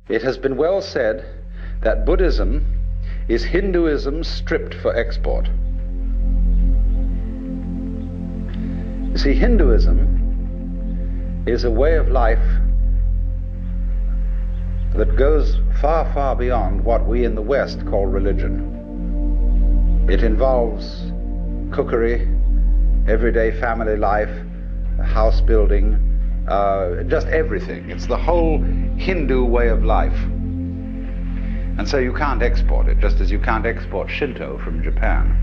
It has been well said that Buddhism is Hinduism stripped for export. You see, Hinduism is a way of life that goes far, far beyond what we in the West call religion. It involves cookery, everyday family life, house building, just everything. It's the whole Hindu way of life. And so you can't export it, just as you can't export Shinto from Japan.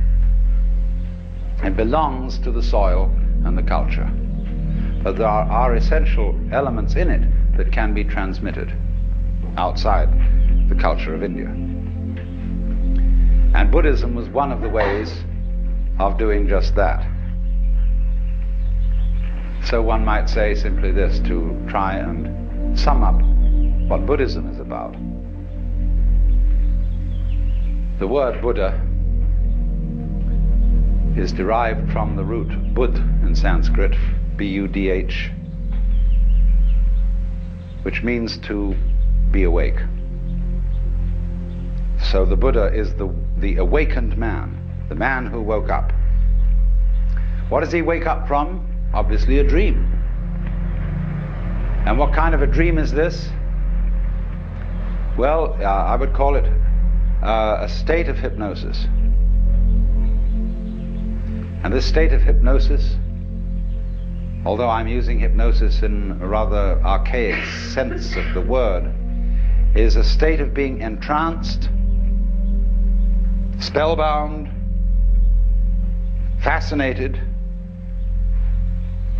It belongs to the soil and the culture. But there are essential elements in it that can be transmitted outside the culture of India. And Buddhism was one of the ways of doing just that. So one might say simply this, to try and sum up what Buddhism is about. The word Buddha is derived from the root Bud in Sanskrit, B-U-D-H, which means to be awake. So the Buddha is the awakened man, the man who woke up. What does he wake up from? Obviously a dream. And what kind of a dream is this? Well, I would call it a state of hypnosis. And this state of hypnosis, although I'm using hypnosis in a rather archaic sense of the word, is a state of being entranced, spellbound, fascinated,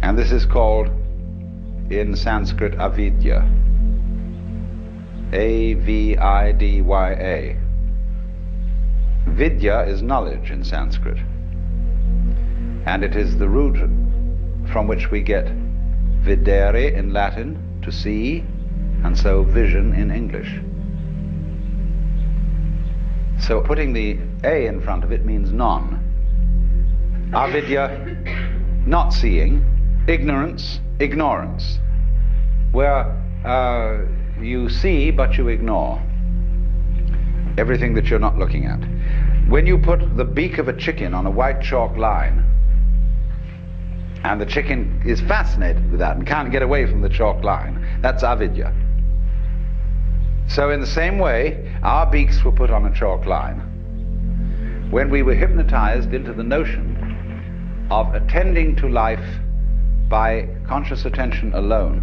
and this is called in Sanskrit avidya. A-V-I-D-Y-A. Vidya is knowledge in Sanskrit, and it is the root from which we get videre in Latin, to see, and so vision in English. So putting the A in front of it means non. Avidya, not seeing. Ignorance, ignorance, where you see but you ignore everything that you're not looking at. When you put the beak of a chicken on a white chalk line, and the chicken is fascinated with that and can't get away from the chalk line, that's avidya. So in the same way, our beaks were put on a chalk line when we were hypnotized into the notion of attending to life by conscious attention alone,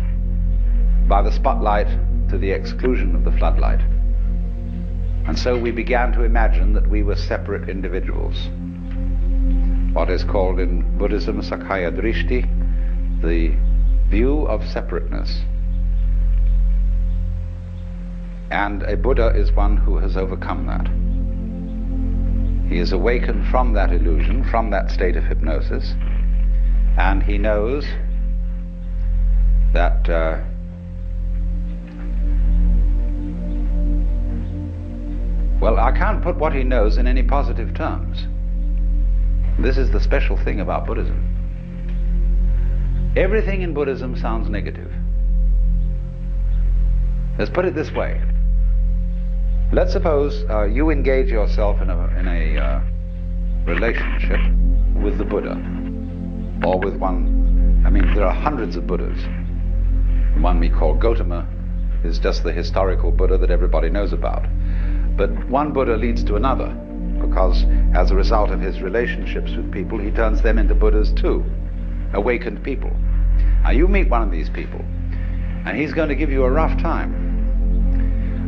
by the spotlight to the exclusion of the floodlight. And so we began to imagine that we were separate individuals. What is called in Buddhism Sakhya Drishti, the view of separateness. And a Buddha is one who has overcome that. He is awakened from that illusion, from that state of hypnosis, and he knows that well, I can't put what he knows in any positive terms. This is the special thing about Buddhism. Everything in Buddhism sounds negative. Let's put it this way. Let's suppose you engage yourself in a relationship with the Buddha, or with one. I mean, there are hundreds of Buddhas. The one we call Gautama is just the historical Buddha that everybody knows about. But one Buddha leads to another, because as a result of his relationships with people, he turns them into Buddhas too, awakened people. Now you meet one of these people, and he's going to give you a rough time.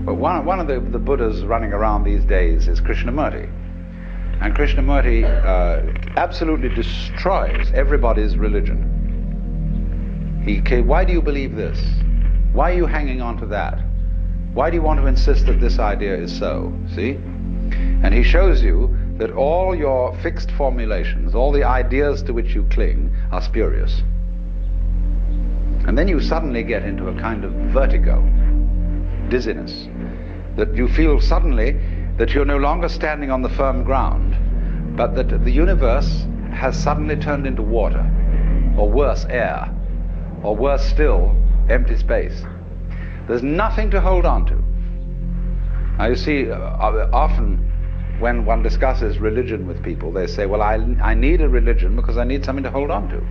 But one of the Buddhas running around these days is Krishnamurti. And Krishnamurti absolutely destroys everybody's religion. Why do you believe this? Why are you hanging on to that? Why do you want to insist that this idea is so? See? And he shows you that all your fixed formulations, all the ideas to which you cling, are spurious. And then you suddenly get into a kind of vertigo, dizziness, that you feel suddenly that you're no longer standing on the firm ground, but that the universe has suddenly turned into water, or worse, air, or worse still, empty space. There's nothing to hold on to. Now you see, often when one discusses religion with people, they say, well, I need a religion because I need something to hold on to.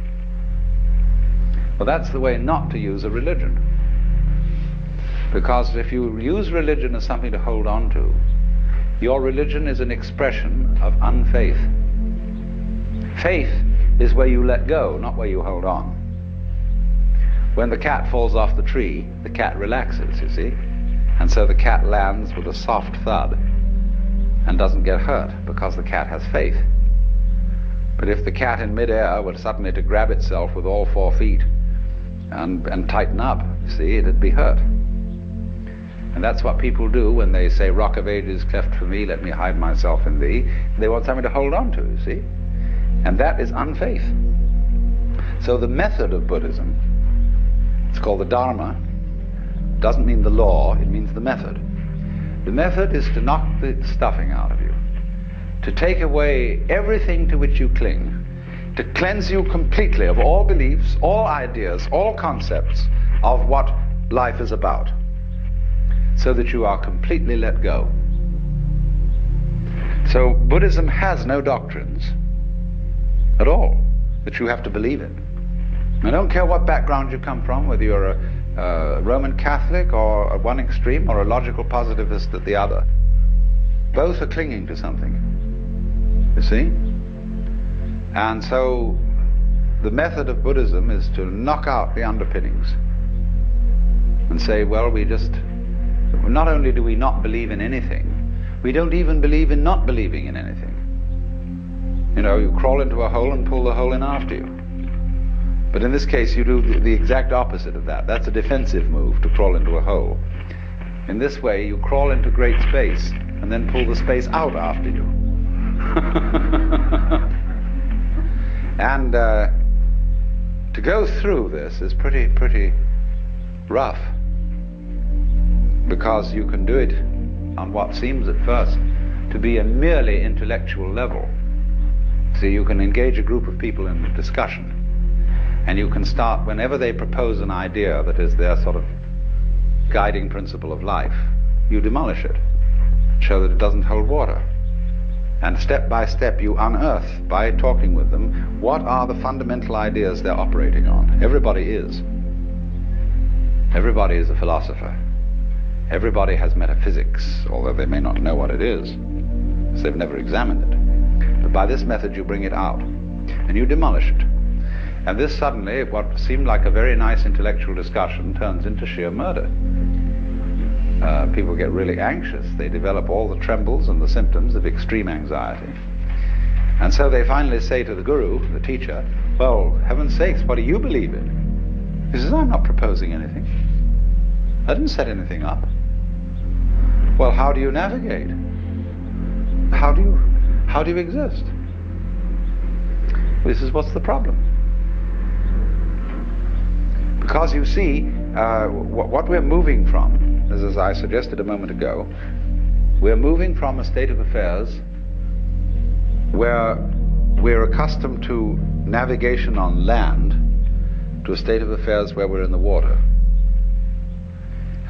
Well, that's the way not to use a religion. Because if you use religion as something to hold on to, your religion is an expression of unfaith. Faith is where you let go, not where you hold on. When the cat falls off the tree, the cat relaxes, you see? And so the cat lands with a soft thud and doesn't get hurt because the cat has faith. But if the cat in midair were suddenly to grab itself with all 4 feet and tighten up, you see, it'd be hurt. And that's what people do when they say, Rock of Ages, cleft for me, let me hide myself in thee. They want something to hold on to, you see? And that is unfaith. So the method of Buddhism, it's called the Dharma, doesn't mean the law, it means the method. The method is to knock the stuffing out of you, to take away everything to which you cling, to cleanse you completely of all beliefs, all ideas, all concepts of what life is about, so that you are completely let go. So Buddhism has no doctrines at all that you have to believe in. I don't care what background you come from, whether you're a Roman Catholic or at one extreme or a logical positivist at the other. Both are clinging to something, you see? And so the method of Buddhism is to knock out the underpinnings and say, well, not only do we not believe in anything, we don't even believe in not believing in anything. You know, you crawl into a hole and pull the hole in after you. But in this case, you do the exact opposite of that. That's a defensive move, to crawl into a hole. In this way, you crawl into great space and then pull the space out after you. And to go through this is pretty rough, because you can do it on what seems at first to be a merely intellectual level. So you can engage a group of people in a discussion, and you can start, whenever they propose an idea that is their sort of guiding principle of life, you demolish it, show that it doesn't hold water. And step by step you unearth, by talking with them, what are the fundamental ideas they're operating on. Everybody is. Everybody is a philosopher. Everybody has metaphysics, although they may not know what it is, because they've never examined it. But by this method you bring it out, and you demolish it. And this suddenly, what seemed like a very nice intellectual discussion, turns into sheer murder. People get really anxious. They develop all the trembles and the symptoms of extreme anxiety. And so they finally say to the guru, the teacher, well, heaven's sakes, what do you believe in? He says, I'm not proposing anything. I didn't set anything up. Well, how do you navigate? How do you exist? This is what's the problem. Because you see, what we're moving from, as I suggested a moment ago, we're moving from a state of affairs where we're accustomed to navigation on land to a state of affairs where we're in the water.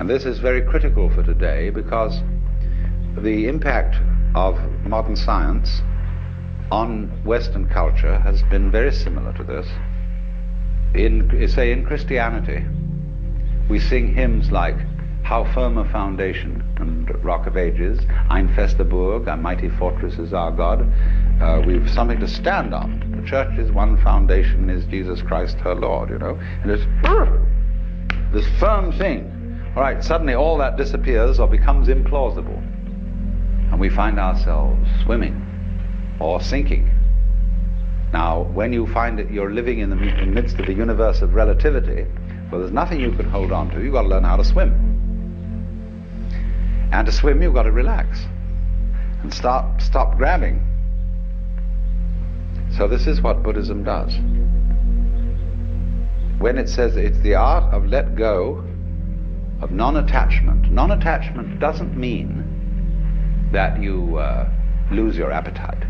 And this is very critical for today, because the impact of modern science on Western culture has been very similar to this. In Christianity, we sing hymns like How Firm a Foundation and Rock of Ages, Ein fester Burg, a mighty fortress is our God. We've something to stand on. The church's one foundation is Jesus Christ her Lord, you know. And it's this firm thing. All right, suddenly all that disappears or becomes implausible, and we find ourselves swimming or sinking. Now, when you find that you're living in the midst of the universe of relativity, well, there's nothing you can hold on to. You've got to learn how to swim. And to swim, you've got to relax and stop grabbing. So this is what Buddhism does. When it says it's the art of let go, of non-attachment. Non-attachment doesn't mean that you lose your appetite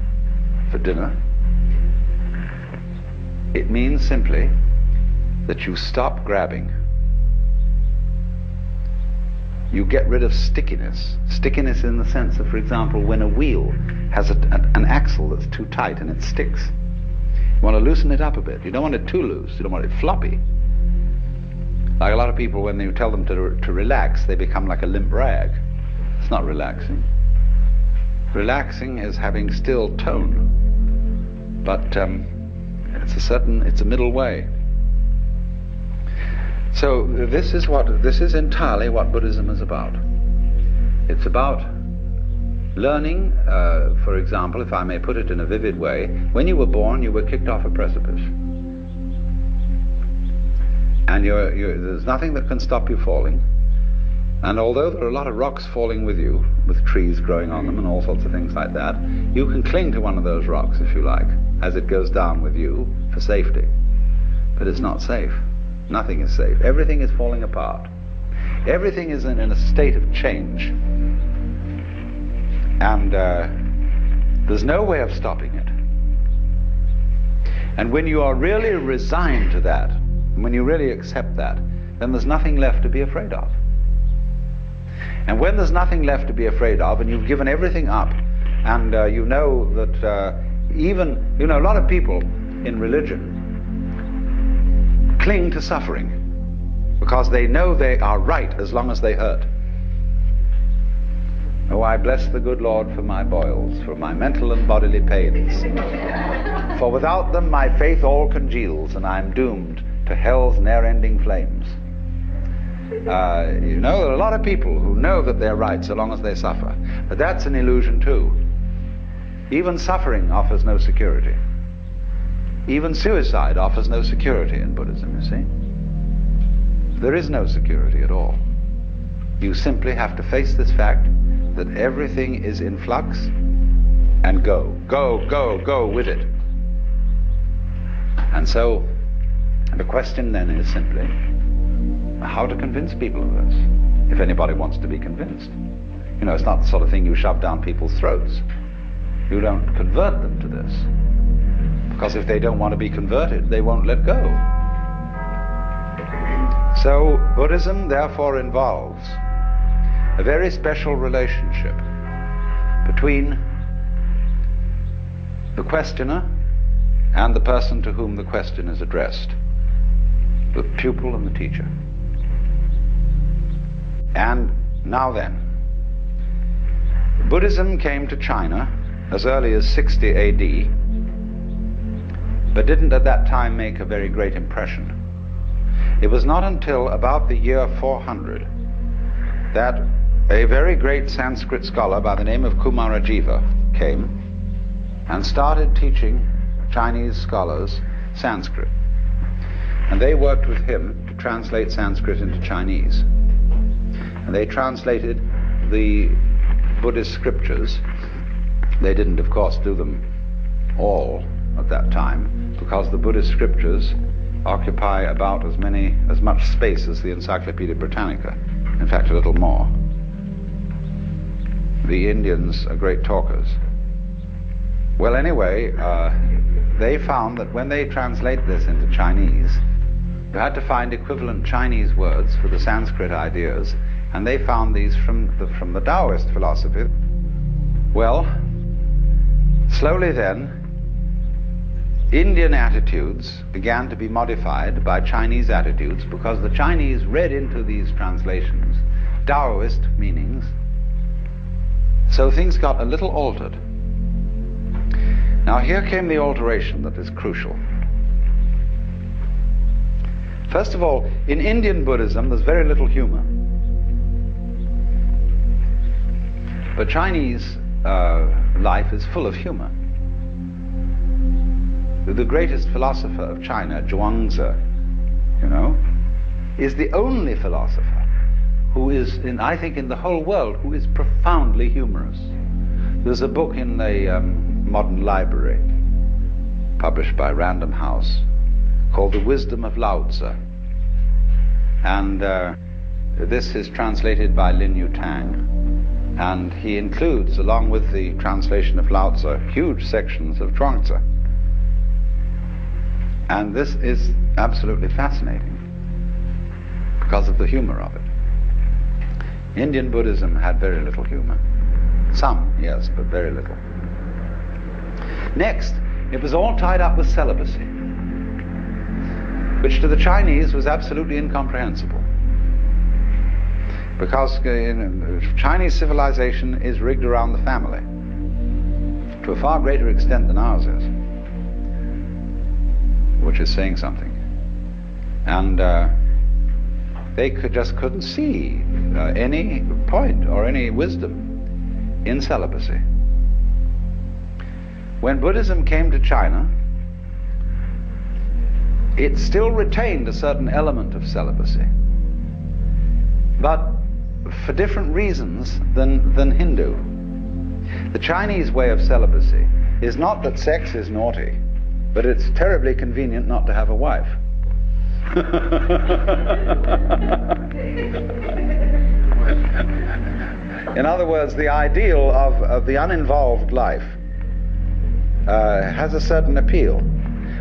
for dinner. It means simply that you stop grabbing. You get rid of stickiness. Stickiness in the sense of, for example, when a wheel has an axle that's too tight and it sticks. You want to loosen it up a bit. You don't want it too loose. You don't want it floppy. Like a lot of people, when you tell them to relax, they become like a limp rag. It's not relaxing. Relaxing is having still tone, but it's a middle way. So this is entirely what Buddhism is about. It's about learning, for example, if I may put it in a vivid way, when you were born, you were kicked off a precipice. And there's nothing that can stop you falling. And although there are a lot of rocks falling with you, with trees growing on them and all sorts of things like that, you can cling to one of those rocks, if you like, as it goes down with you for safety. But it's not safe. Nothing is safe. Everything is falling apart. Everything is in a state of change. And there's no way of stopping it. And when you are really resigned to that, when you really accept that, then there's nothing left to be afraid of. And when there's nothing left to be afraid of, and you've given everything up, and you know that a lot of people in religion cling to suffering because they know they are right as long as they hurt. Oh, I bless the good Lord for my boils, for my mental and bodily pains. For without them my faith all congeals, and I am doomed to hell's ne'er-ending flames. There are a lot of people who know that they're right so long as they suffer. But that's an illusion too. Even suffering offers no security. Even suicide offers no security in Buddhism, you see. There is no security at all. You simply have to face this fact that everything is in flux and go with it. And so the question then is simply how to convince people of this, if anybody wants to be convinced. It's not the sort of thing you shove down people's throats. You don't convert them to this, because if they don't want to be converted, they won't let go. So Buddhism therefore involves a very special relationship between the questioner and the person to whom the question is addressed, the pupil and the teacher. And now then, Buddhism came to China as early as 60 AD, but didn't at that time make a very great impression. It was not until about the year 400 that a very great Sanskrit scholar by the name of Kumarajiva came and started teaching Chinese scholars Sanskrit. And they worked with him to translate Sanskrit into Chinese. And they translated the Buddhist scriptures. They didn't, of course, do them all at that time, because the Buddhist scriptures occupy about as much space as the Encyclopedia Britannica. In fact, a little more. The Indians are great talkers. Well, anyway, they found that when they translate this into Chinese, you had to find equivalent Chinese words for the Sanskrit ideas, and they found these from the Taoist philosophy. Well, slowly then, Indian attitudes began to be modified by Chinese attitudes, because the Chinese read into these translations Taoist meanings. So things got a little altered. Now here came the alteration that is crucial. First of all, in Indian Buddhism there's very little humor. But Chinese life is full of humor. The greatest philosopher of China, Zhuangzi, is the only philosopher who is, I think, in the whole world, who is profoundly humorous. There's a book in the modern library, published by Random House, called The Wisdom of Lao Tzu. And this is translated by Lin Yutang. And he includes, along with the translation of Lao Tzu, huge sections of Zhuangzi. And this is absolutely fascinating because of the humor of it. Indian Buddhism had very little humor. Some, yes, but very little. Next, it was all tied up with celibacy, which to the Chinese was absolutely incomprehensible. Because Chinese civilization is rigged around the family to a far greater extent than ours is, which is saying something. And they couldn't see any point or any wisdom in celibacy. When Buddhism came to China, it still retained a certain element of celibacy, but for different reasons than Hindu. The Chinese way of celibacy is not that sex is naughty, but it's terribly convenient not to have a wife. In other words, the ideal of the uninvolved life has a certain appeal,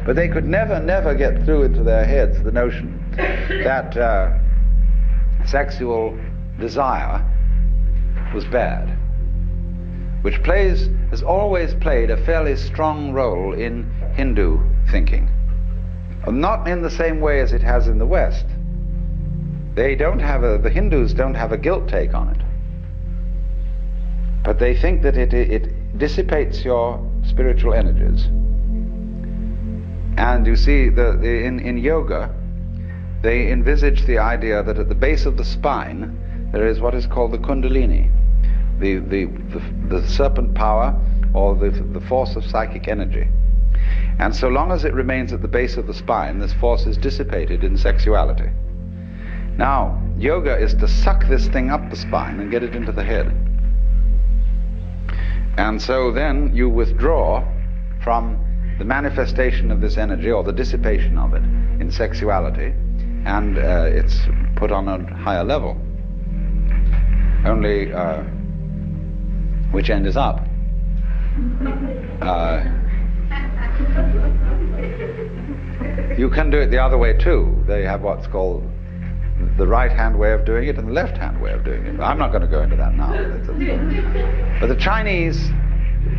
but they could never get through into their heads the notion that sexual desire was bad, which has always played a fairly strong role in Hindu thinking. Not in the same way as it has in the West. The Hindus don't have a guilt take on it, but they think that it dissipates your spiritual energies. And you see, in yoga, they envisage the idea that at the base of the spine there is what is called the kundalini, the serpent power, or the force of psychic energy. And so long as it remains at the base of the spine, this force is dissipated in sexuality. Now, yoga is to suck this thing up the spine and get it into the head. And so then you withdraw from the manifestation of this energy, or the dissipation of it, in sexuality, and it's put on a higher level. Only which end is up? You can do it the other way too. They have what's called the right-hand way of doing it and the left-hand way of doing it. I'm not going to go into that now. But the Chinese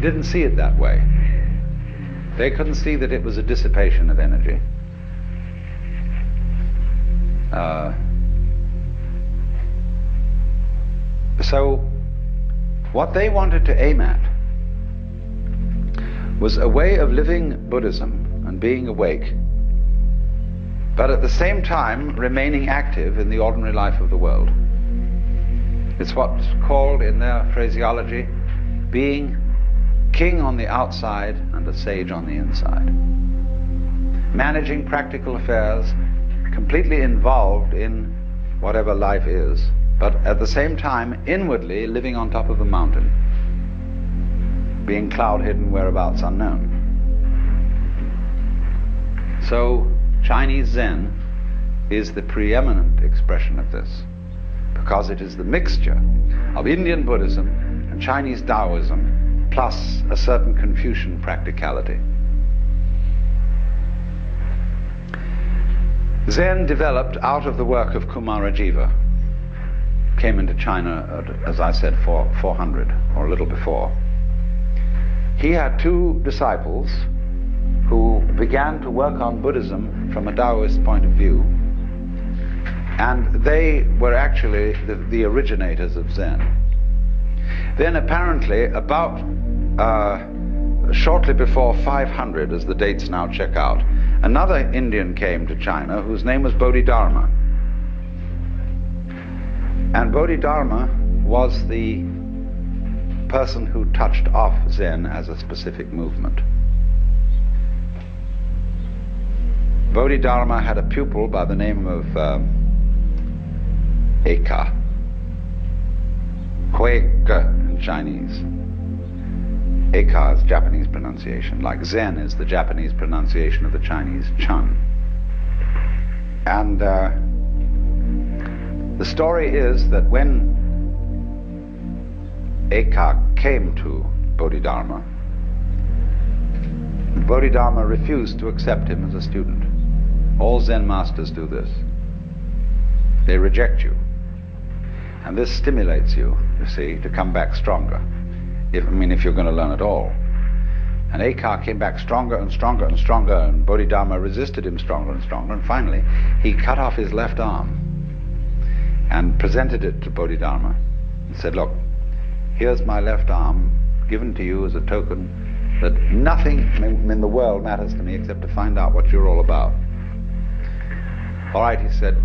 didn't see it that way. They couldn't see that it was a dissipation of energy. So what they wanted to aim at was a way of living Buddhism and being awake, but at the same time remaining active in the ordinary life of the world. It's what's called, in their phraseology, being king on the outside and a sage on the inside. Managing practical affairs, completely involved in whatever life is, but at the same time inwardly living on top of a mountain, being cloud-hidden, whereabouts unknown. So Chinese Zen is the preeminent expression of this, because it is the mixture of Indian Buddhism and Chinese Taoism plus a certain Confucian practicality. Zen developed out of the work of Kumarajiva, came into China at, as I said, 400 or a little before. He had two disciples who began to work on Buddhism from a Taoist point of view, and they were actually the originators of Zen. Then apparently about shortly before 500, as the dates now check out, another Indian came to China whose name was Bodhidharma. And Bodhidharma was the person who touched off Zen as a specific movement. Bodhidharma had a pupil by the name of Eka, Huike in Chinese. Eka is Japanese pronunciation, like Zen is the Japanese pronunciation of the Chinese Chan. And the story is that when Eka came to Bodhidharma, Bodhidharma refused to accept him as a student. All Zen masters do this. They reject you. And this stimulates you, you see, to come back stronger. If you're going to learn at all. And Ekar came back stronger and stronger and stronger, and Bodhidharma resisted him stronger and stronger, and finally he cut off his left arm and presented it to Bodhidharma and said, look, here's my left arm given to you as a token that nothing in the world matters to me except to find out what you're all about. All right, he said,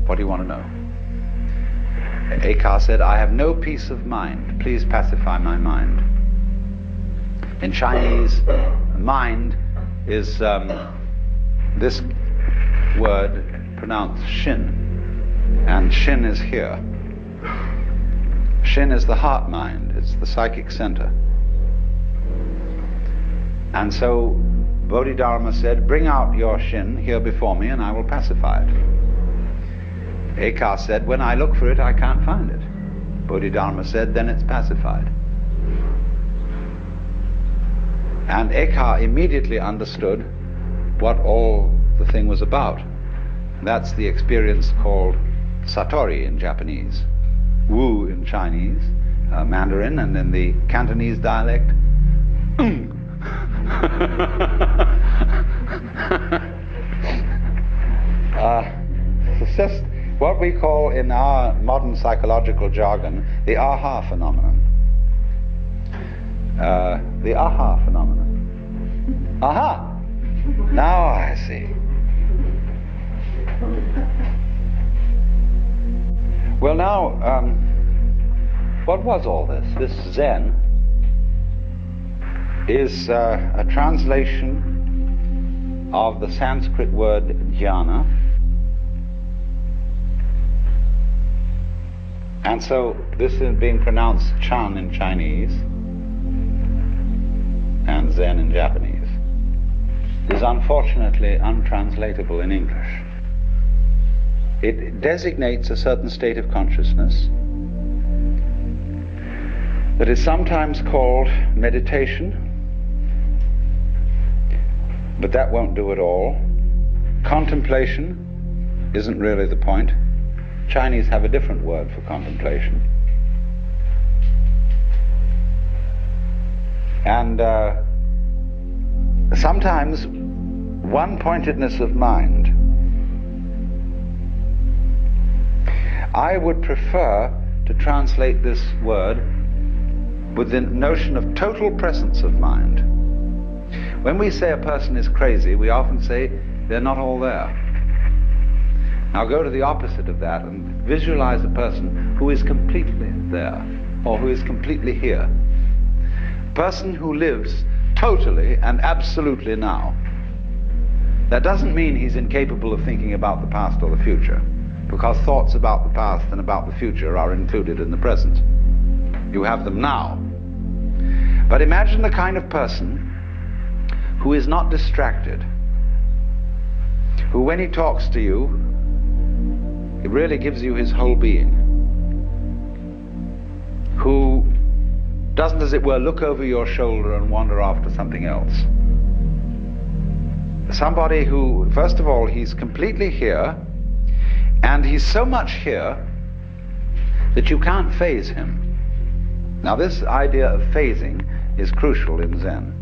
what do you want to know? Ekar said, I have no peace of mind. Please pacify my mind. In Chinese, mind is this word pronounced shin. And shin is here. Shin is the heart mind. It's the psychic center. And so Bodhidharma said, bring out your shin here before me and I will pacify it. Ekar said, when I look for it, I can't find it. Bodhidharma said, then it's pacified. And Ekar immediately understood what all the thing was about. That's the experience called Satori in Japanese, Wu in Chinese, Mandarin, and in the Cantonese dialect, it's just what we call in our modern psychological jargon the aha phenomenon. The aha phenomenon. Aha! Now I see. Well, now, what was all this? This Zen is a translation of the Sanskrit word jnana. And so this is being pronounced Chan in Chinese and Zen in Japanese. It is unfortunately untranslatable in English. It designates a certain state of consciousness that is sometimes called meditation, but that won't do it all. Contemplation isn't really the point. Chinese have a different word for contemplation. And sometimes one-pointedness of mind. I would prefer to translate this word with the notion of total presence of mind. When we say a person is crazy, we often say they're not all there. Now go to the opposite of that and visualize a person who is completely there, or who is completely here. A person who lives totally and absolutely now. That doesn't mean he's incapable of thinking about the past or the future, because thoughts about the past and about the future are included in the present. You have them now. But imagine the kind of person who is not distracted, who when he talks to you, it really gives you his whole being, who doesn't, as it were, look over your shoulder and wander off to something else. Somebody who, first of all, he's completely here, and he's so much here that you can't phase him. Now this idea of phasing is crucial in Zen.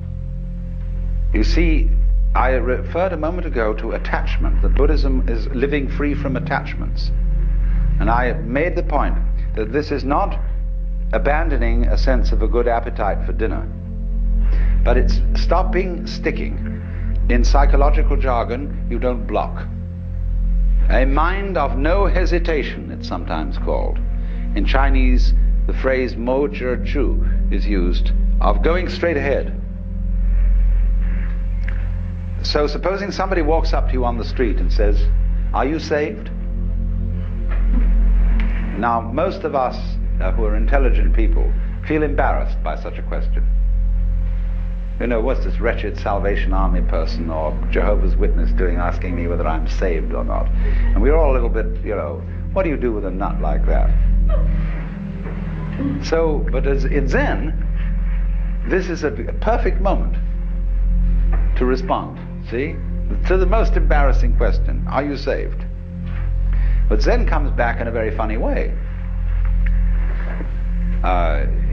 You see, I referred a moment ago to attachment, that Buddhism is living free from attachments. And I made the point that this is not abandoning a sense of a good appetite for dinner, but it's stopping sticking. In psychological jargon, you don't block. A mind of no hesitation, it's sometimes called. In Chinese, the phrase mo zhi chu is used, of going straight ahead. So supposing somebody walks up to you on the street and says, "Are you saved?" Now, most of us who are intelligent people feel embarrassed by such a question. You know, what's this wretched Salvation Army person or Jehovah's Witness doing asking me whether I'm saved or not? And we're all a little bit, you know, what do you do with a nut like that? So, but as in Zen, this is a perfect moment to respond, see? To the most embarrassing question, are you saved? But Zen comes back in a very funny way.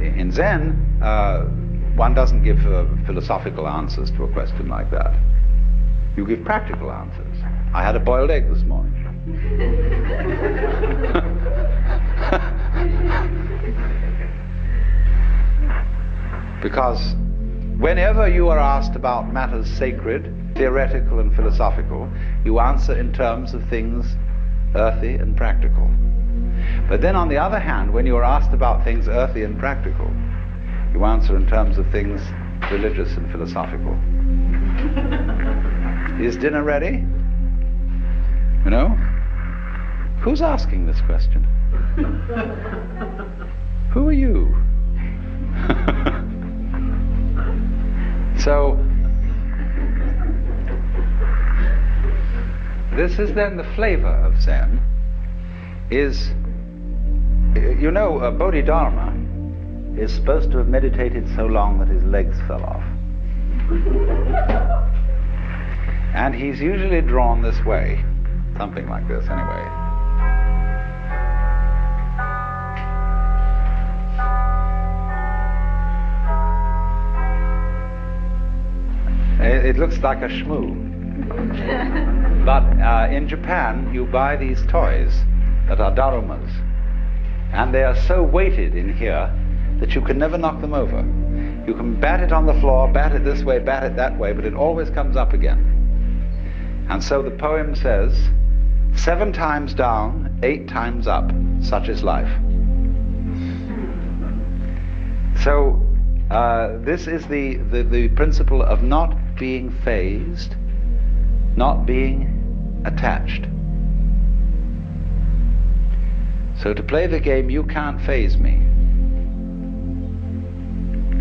In Zen, one doesn't give philosophical answers to a question like that. You give practical answers. I had a boiled egg this morning. Because whenever you are asked about matters sacred, theoretical and philosophical, you answer in terms of things earthy and practical. But then on the other hand, when you are asked about things earthy and practical, you answer in terms of things religious and philosophical. Is dinner ready? You know? Who's asking this question? Who are you? So, this is then the flavor of Zen, is, you know, Bodhidharma is supposed to have meditated so long that his legs fell off. And he's usually drawn this way, something like this anyway. It looks like a shmoo. But in Japan, you buy these toys that are darumas, and they are so weighted in here that you can never knock them over. You can bat it on the floor, bat it this way, bat it that way, but it always comes up again. And so the poem says, 7 times down, 8 times up, such is life. So this is the principle of not being phased, not being attached. So to play the game, you can't phase me.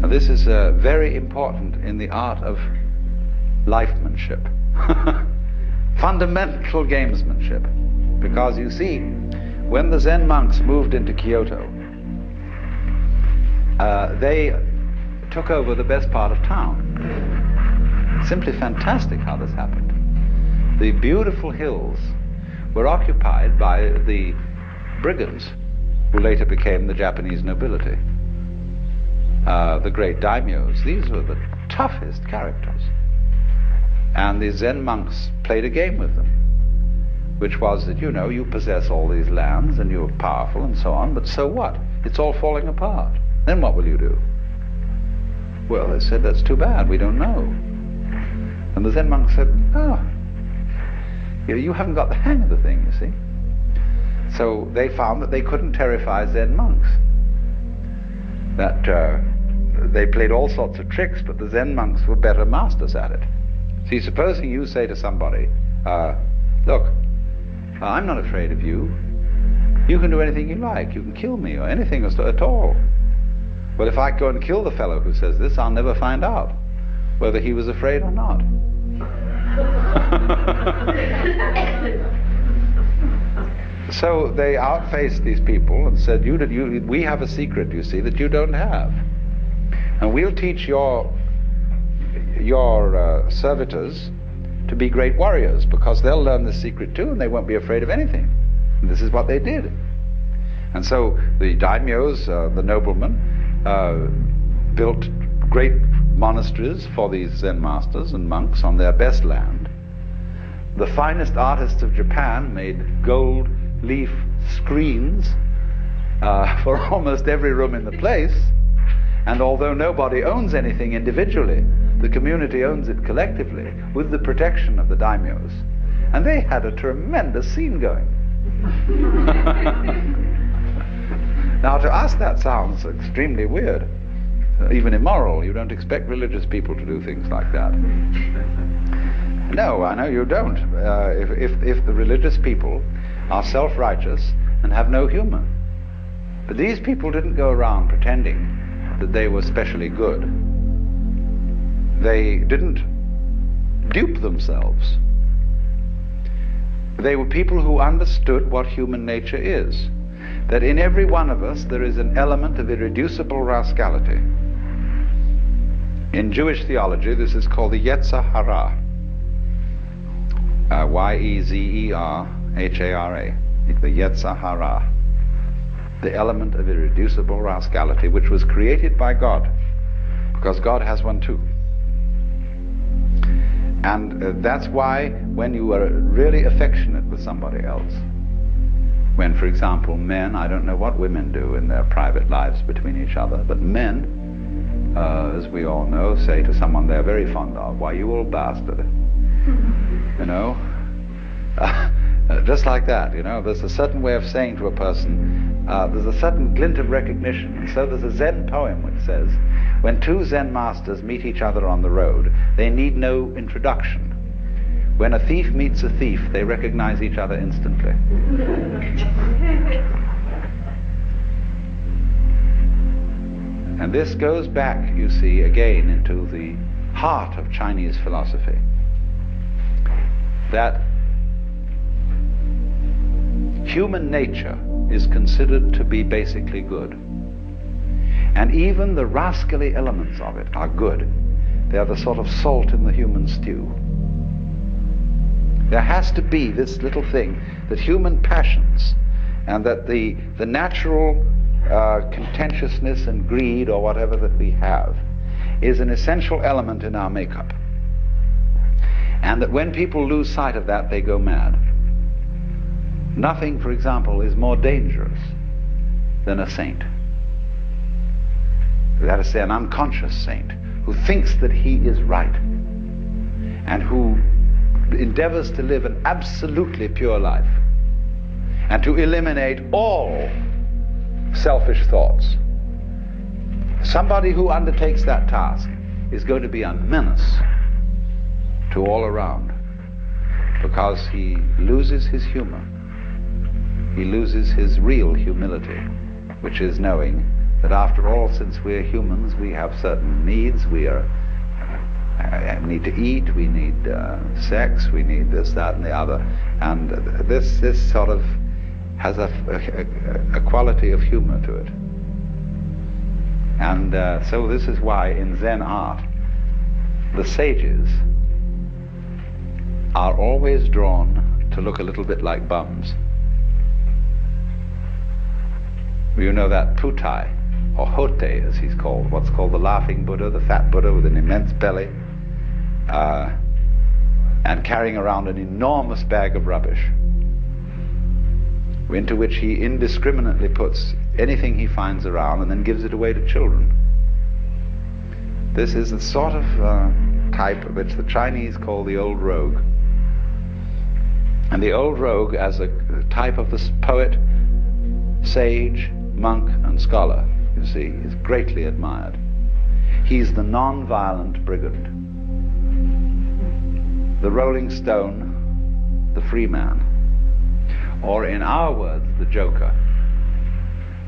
Now this is very important in the art of lifemanship. Fundamental gamesmanship. Because you see, when the Zen monks moved into Kyoto, they took over the best part of town. Simply fantastic how this happened. The beautiful hills were occupied by the brigands who later became the Japanese nobility. The great daimyos, these were the toughest characters. And the Zen monks played a game with them, which was that, you know, you possess all these lands and you're powerful and so on, but so what? It's all falling apart. Then what will you do? Well, they said, that's too bad, we don't know. And the Zen monks said, oh, you haven't got the hang of the thing, you see. So they found that they couldn't terrify Zen monks. That they played all sorts of tricks, but the Zen monks were better masters at it. See, supposing you say to somebody, look, I'm not afraid of you. You can do anything you like. You can kill me or anything at all. Well, if I go and kill the fellow who says this, I'll never find out whether he was afraid or not. So they outfaced these people and said, we have a secret, you see, that you don't have. And we'll teach your servitors to be great warriors, because they'll learn this secret too and they won't be afraid of anything. And this is what they did. And so the daimyos, the noblemen, built great monasteries for these Zen masters and monks on their best land. The finest artists of Japan made gold leaf screens for almost every room in the place. And although nobody owns anything individually, the community owns it collectively with the protection of the daimyos. And they had a tremendous scene going. Now, to us that sounds extremely weird, even immoral. You don't expect religious people to do things like that. No, I know you don't. If the religious people are self-righteous and have no humor. But these people didn't go around pretending that they were specially good. They didn't dupe themselves. They were people who understood what human nature is. That in every one of us there is an element of irreducible rascality. In Jewish theology, this is called the Yetzer Hara. Y-E-Z-E-R-H-A-R-A. the Yetzer Hara, the element of irreducible rascality, which was created by God, because God has one too. And that's why when you are really affectionate with somebody else, when, for example, men, I don't know what women do in their private lives between each other, but men, as we all know, say to someone they're very fond of, "Why, you old bastard." You know? Just like that, you know, there's a certain way of saying to a person, there's a certain glint of recognition. And so there's a Zen poem which says, when two Zen masters meet each other on the road, they need no introduction. When a thief meets a thief, they recognize each other instantly. And this goes back, you see, again into the heart of Chinese philosophy, that human nature is considered to be basically good. And even the rascally elements of it are good. They are the sort of salt in the human stew. There has to be this little thing that human passions and that the natural contentiousness and greed or whatever that we have is an essential element in our makeup. And that when people lose sight of that, they go mad. Nothing, for example, is more dangerous than a saint. That is to say, an unconscious saint who thinks that he is right and who endeavors to live an absolutely pure life and to eliminate all selfish thoughts. Somebody who undertakes that task is going to be a menace to all around, because he loses his humor. He loses his real humility, which is knowing that after all, since we're humans, we have certain needs. We need to eat, we need sex, we need this, that, and the other. And this sort of has a quality of humor to it. And so this is why in Zen art, the sages are always drawn to look a little bit like bums. You know that Putai, or Hote as he's called, what's called the laughing Buddha, the fat Buddha with an immense belly, and carrying around an enormous bag of rubbish, into which he indiscriminately puts anything he finds around and then gives it away to children. This is the sort of type which the Chinese call the old rogue. And the old rogue, as a type of this poet, sage, monk, and scholar, you see, is greatly admired. He's the non-violent brigand, the rolling stone, the free man, or in our words, the joker.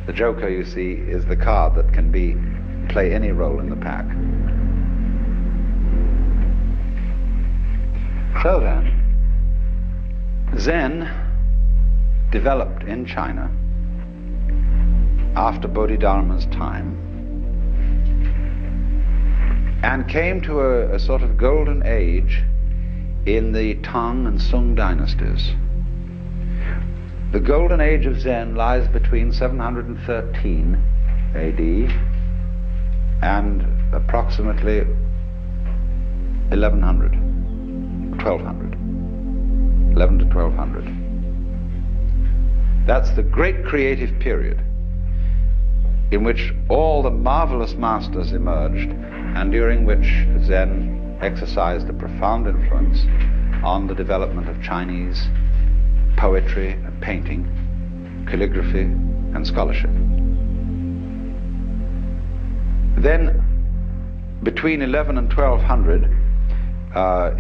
The joker, you see, is the card that can play any role in the pack. So then, Zen developed in China after Bodhidharma's time and came to a sort of golden age in the Tang and Sung dynasties. The golden age of Zen lies between 713 AD and approximately 1100, 1200, 11 to 1200. That's the great creative period in which all the marvelous masters emerged and during which Zen exercised a profound influence on the development of Chinese poetry and painting, calligraphy and scholarship. Then between 11 and 1200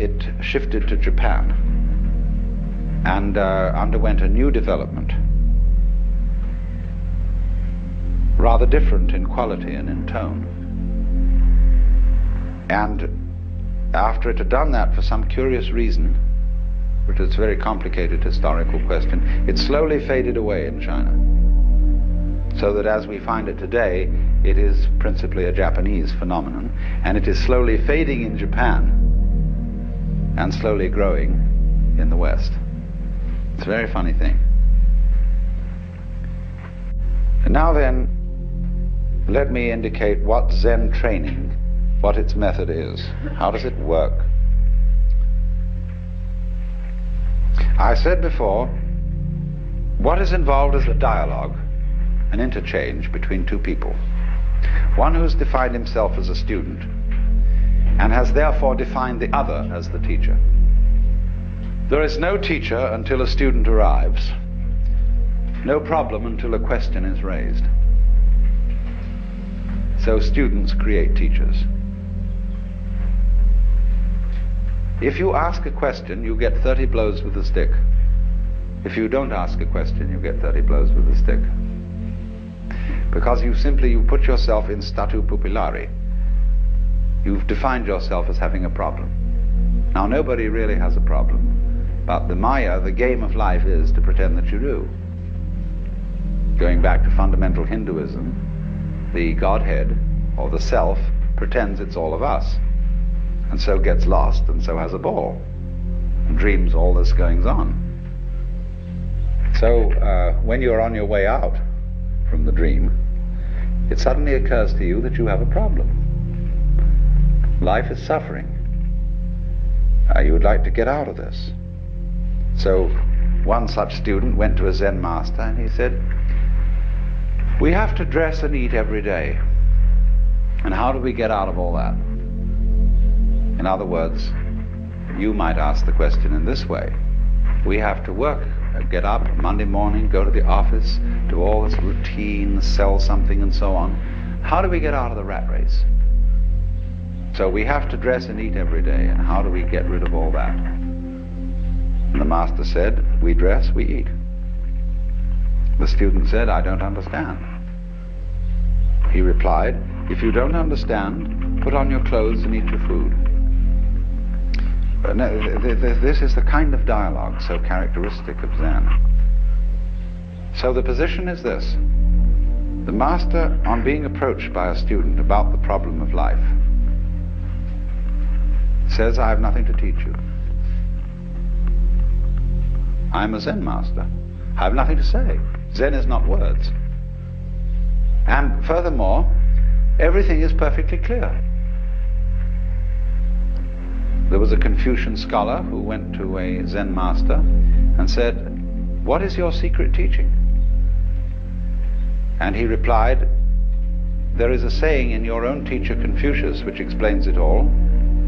it shifted to Japan and underwent a new development, rather different in quality and in tone. And after it had done that for some curious reason, which is a very complicated historical question, it slowly faded away in China. So that as we find it today, it is principally a Japanese phenomenon, and it is slowly fading in Japan and slowly growing in the West. It's a very funny thing. Now then, let me indicate what Zen training, what its method is. How does it work? I said before, what is involved is a dialogue, an interchange between two people. One who has defined himself as a student and has therefore defined the other as the teacher. There is no teacher until a student arrives, no problem until a question is raised. So students create teachers. If you ask a question, you get 30 blows with a stick. If you don't ask a question, you get 30 blows with a stick. Because you put yourself in statu pupillari. You've defined yourself as having a problem. Now nobody really has a problem, but the Maya, the game of life, is to pretend that you do. Going back to fundamental Hinduism, the Godhead, or the Self, pretends it's all of us, and so gets lost, and so has a ball, and dreams all this goings on. So when you're on your way out from the dream, it suddenly occurs to you that you have a problem. Life is suffering. You would like to get out of this. So one such student went to a Zen master and he said, we have to dress and eat every day. And how do we get out of all that? In other words, you might ask the question in this way. We have to work, get up Monday morning, go to the office, do all this routine, sell something and so on. How do we get out of the rat race? So we have to dress and eat every day, and how do we get rid of all that? And the master said, we dress, we eat. The student said, I don't understand. He replied, if you don't understand, put on your clothes and eat your food. This is the kind of dialogue so characteristic of Zen. So the position is this. The master, on being approached by a student about the problem of life, says, I have nothing to teach you. I'm a Zen master. I have nothing to say. Zen is not words. And furthermore, everything is perfectly clear. There was a Confucian scholar who went to a Zen master and said, what is your secret teaching? And he replied, there is a saying in your own teacher Confucius which explains it all.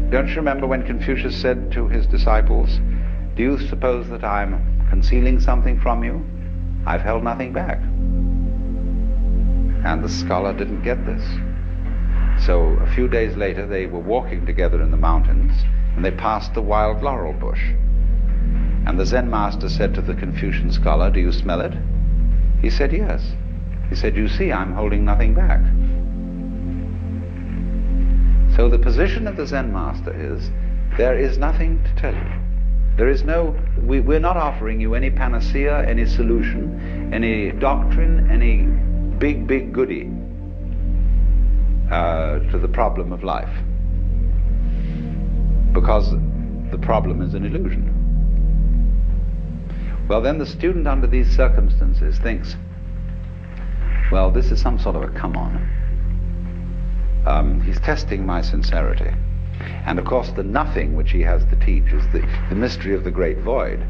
Don't you remember when Confucius said to his disciples, do you suppose that I'm concealing something from you? I've held nothing back. And the scholar didn't get this. So a few days later they were walking together in the mountains and they passed the wild laurel bush. And the Zen master said to the Confucian scholar, do you smell it? He said, yes. He said, you see, I'm holding nothing back. So the position of the Zen master is, there is nothing to tell you. There is no, we're not offering you any panacea, any solution, any doctrine, any big goodie to the problem of life. Because the problem is an illusion. Well, then the student under these circumstances thinks, well, this is some sort of a come-on. He's testing my sincerity. And of course the nothing which he has to teach is the mystery of the great void.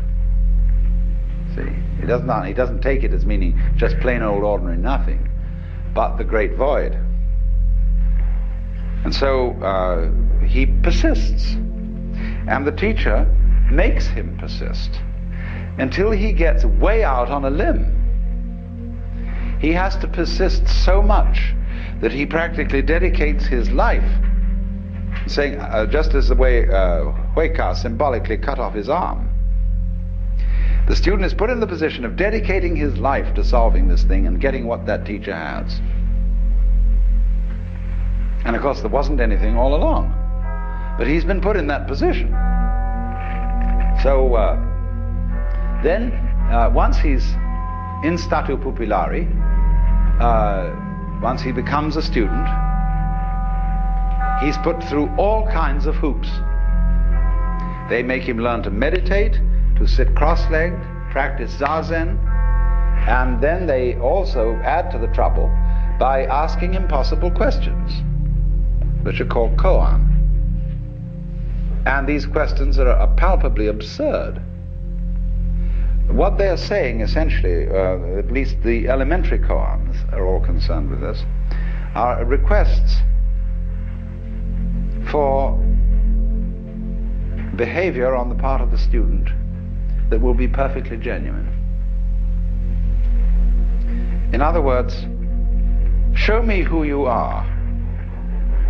See, he doesn't take it as meaning just plain old ordinary nothing, but the great void. And so he persists. And the teacher makes him persist until he gets way out on a limb. He has to persist so much that he practically dedicates his life, saying, just as the way Huika symbolically cut off his arm. The student is put in the position of dedicating his life to solving this thing and getting what that teacher has. And of course there wasn't anything all along, but he's been put in that position. So then once he's in statu pupillari, once he becomes a student, he's put through all kinds of hoops. They make him learn to meditate, to sit cross-legged, practice zazen, And then they also add to the trouble by asking impossible questions, which are called koan. And these questions are palpably absurd. What they're saying, essentially, at least the elementary koans are all concerned with this, are requests for behavior on the part of the student that will be perfectly genuine. In other words, show me who you are.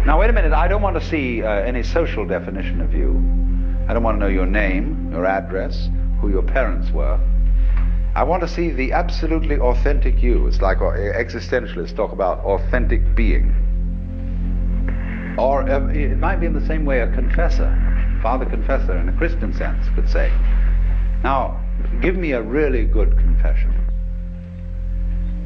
Now wait a minute, I don't want to see any social definition of you. I don't want to know your name, your address, who your parents were. I want to see the absolutely authentic you. It's like existentialists talk about authentic being. Or it might be in the same way a confessor, father confessor in a Christian sense could say, now give me a really good confession.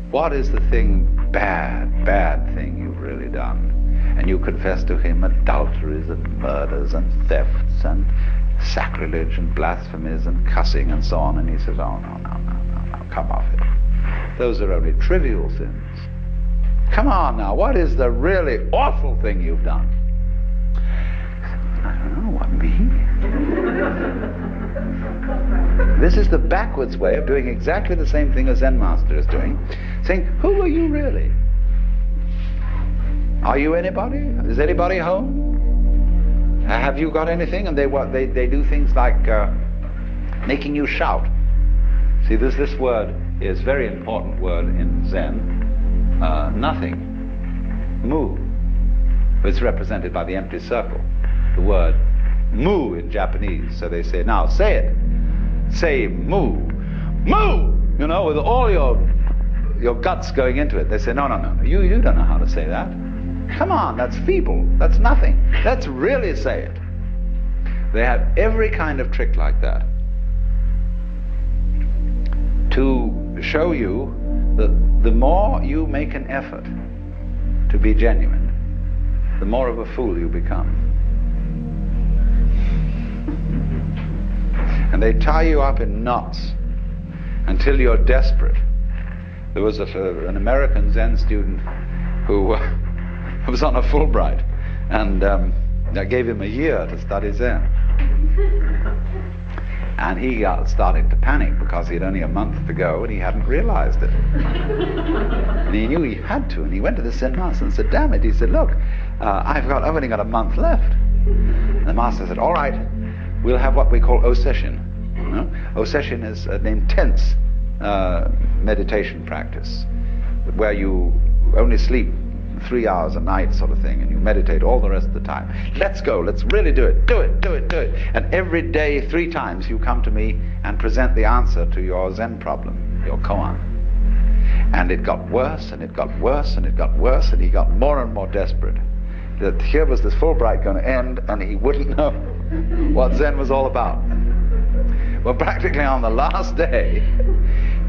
What is the thing, bad thing you've really done? And you confess to him adulteries and murders and thefts and sacrilege and blasphemies and cussing and so on. And he says, oh, no, come off it. Those are only trivial sins. Come on now, what is the really awful thing you've done? I don't know, what, me? This is the backwards way of doing exactly the same thing a Zen master is doing, saying, who are you really? Are you anybody? Is anybody home? Have you got anything? And they do things like making you shout. See, this word is a very important word in Zen. Nothing. Mu. It's represented by the empty circle. The word mu in Japanese. So they say, now say it. Say mu. Mu! You know, with all your guts going into it. They say, no. You don't know how to say that. Come on, that's feeble. That's nothing. Let's really say it. They have every kind of trick like that to show you that the more you make an effort to be genuine, the more of a fool you become. And they tie you up in knots until you're desperate. There was an American Zen student who was on a Fulbright, and I gave him a year to study Zen. And he started to panic because he had only a month to go and he hadn't realized it. And he knew he had to, and he went to the Zen master and said, damn it, he said, look, I've only got a month left. And the master said, all right, we'll have what we call oseshin. You know? Oseshin is an intense meditation practice where you only sleep 3 hours a night sort of thing, and you meditate all the rest of the time. Let's go, let's really do it. And every day, 3 times, you come to me and present the answer to your Zen problem, your koan. And it got worse, and it got worse, and it got worse, and he got more and more desperate. That here was this Fulbright going to end, and he wouldn't know what Zen was all about. Well, practically on the last day,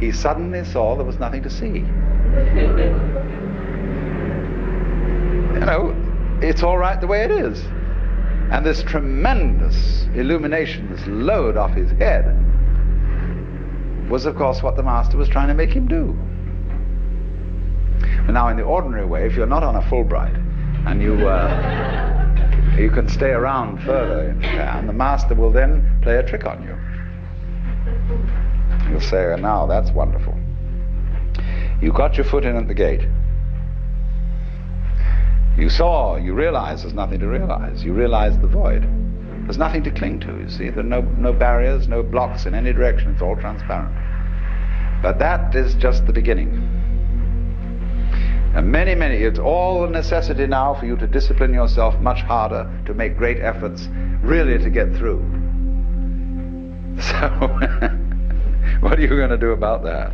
he suddenly saw there was nothing to see. You know, it's all right the way it is. And this tremendous illumination, this load off his head, was of course what the master was trying to make him do. And now in the ordinary way, if you're not on a Fulbright and you can stay around further in Japan, the master will then play a trick on you. He'll say, oh, now that's wonderful. You got your foot in at the gate. You realize there's nothing to realize. You realize the void. There's nothing to cling to, you see. There are no barriers, no blocks in any direction. It's all transparent. But that is just the beginning. And it's all a necessity now for you to discipline yourself much harder, to make great efforts, really to get through. So, what are you going to do about that?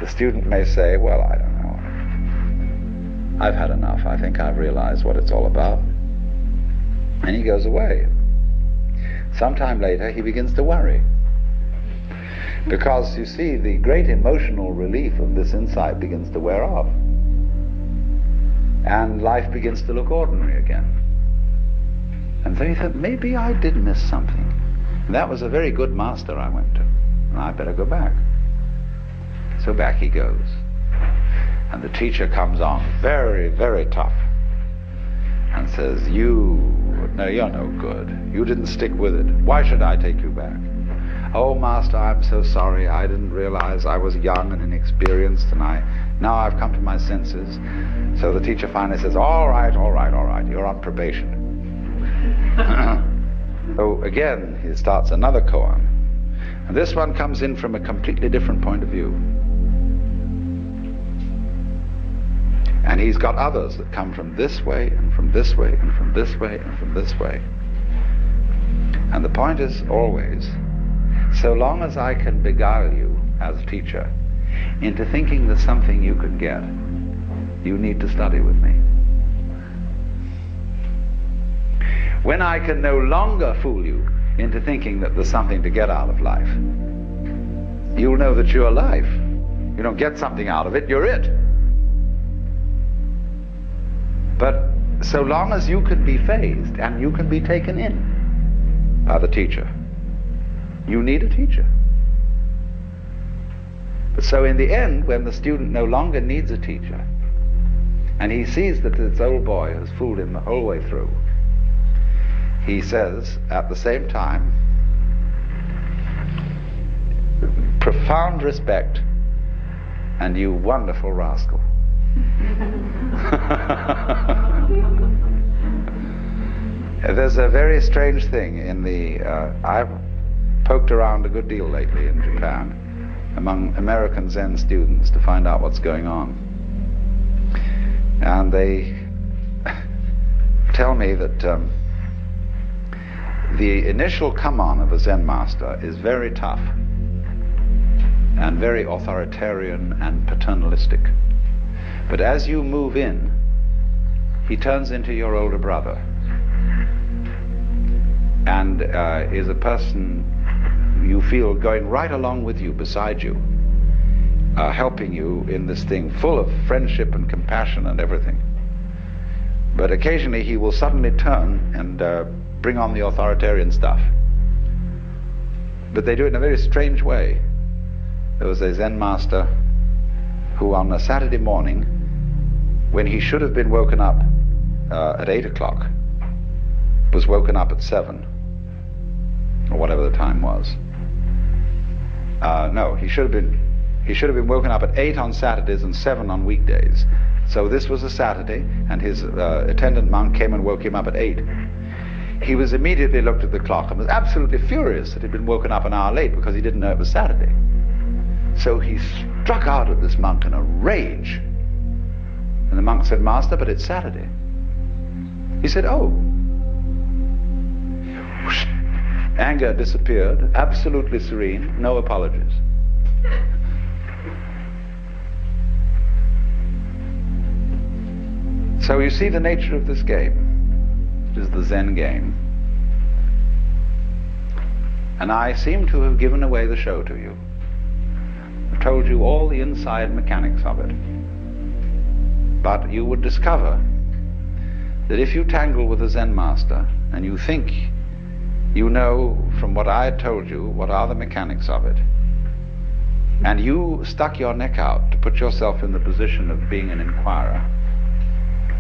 The student may say, well, I don't know. I've had enough. I think I've realized what it's all about. And he goes away. Sometime later, he begins to worry. Because, you see, the great emotional relief of this insight begins to wear off. And life begins to look ordinary again. And so he thought, maybe I did miss something. And that was a very good master I went to. and I better go back. So back he goes. And the teacher comes on very, very tough and says, you're no good. You didn't stick with it. Why should I take you back? Oh, Master, I'm so sorry. I didn't realize I was young and inexperienced, and now I've come to my senses. So the teacher finally says, all right, you're on probation. So again, he starts another koan. And this one comes in from a completely different point of view. And he's got others that come from this way, and from this way, and from this way, and from this way. And the point is always, so long as I can beguile you as a teacher into thinking there's something you can get, you need to study with me. When I can no longer fool you into thinking that there's something to get out of life, you'll know that you're life. You don't get something out of it, you're it. But so long as you can be phased and you can be taken in by the teacher, you need a teacher. But so in the end, when the student no longer needs a teacher, and he sees that this old boy has fooled him the whole way through, he says at the same time, profound respect, and you wonderful rascal. There's a very strange thing in the I've poked around a good deal lately in Japan among American Zen students to find out what's going on, and they tell me that the initial come-on of a Zen master is very tough and very authoritarian and paternalistic. But as you move in, he turns into your older brother and is a person you feel going right along with you, beside you, helping you in this thing, full of friendship and compassion and everything. But occasionally he will suddenly turn and bring on the authoritarian stuff. But they do it in a very strange way. There was a Zen master who on a Saturday morning, when he should have been woken up at 8 o'clock, was woken up at 7, or whatever the time was. No, he should have been woken up at 8 on Saturdays and 7 on weekdays. So this was a Saturday, and his attendant monk came and woke him up at 8. He was immediately looked at the clock and was absolutely furious that he'd been woken up an hour late because he didn't know it was Saturday. So he struck out at this monk in a rage. And the monk said, Master, but it's Saturday. He said, oh. Anger disappeared, absolutely serene, no apologies. So you see the nature of this game. It is the Zen game. And I seem to have given away the show to you. I've told you all the inside mechanics of it. But you would discover that if you tangle with a Zen master and you think you know from what I had told you what are the mechanics of it, and you stuck your neck out to put yourself in the position of being an inquirer,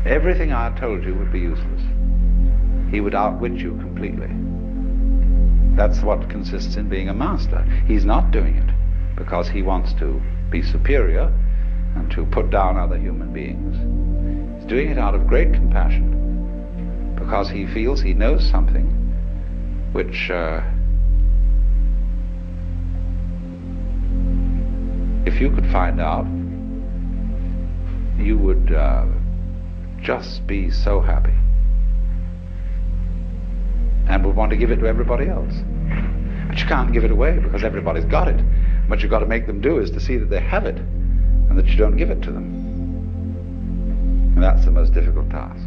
everything I had told you would be useless. He would outwit you completely. That's what consists in being a master. He's not doing it because he wants to be superior and to put down other human beings. He's doing it out of great compassion because he feels he knows something which if you could find out, you would just be so happy and would want to give it to everybody else. But you can't give it away because everybody's got it. What you've got to make them do is to see that they have it and that you don't give it to them. And that's the most difficult task.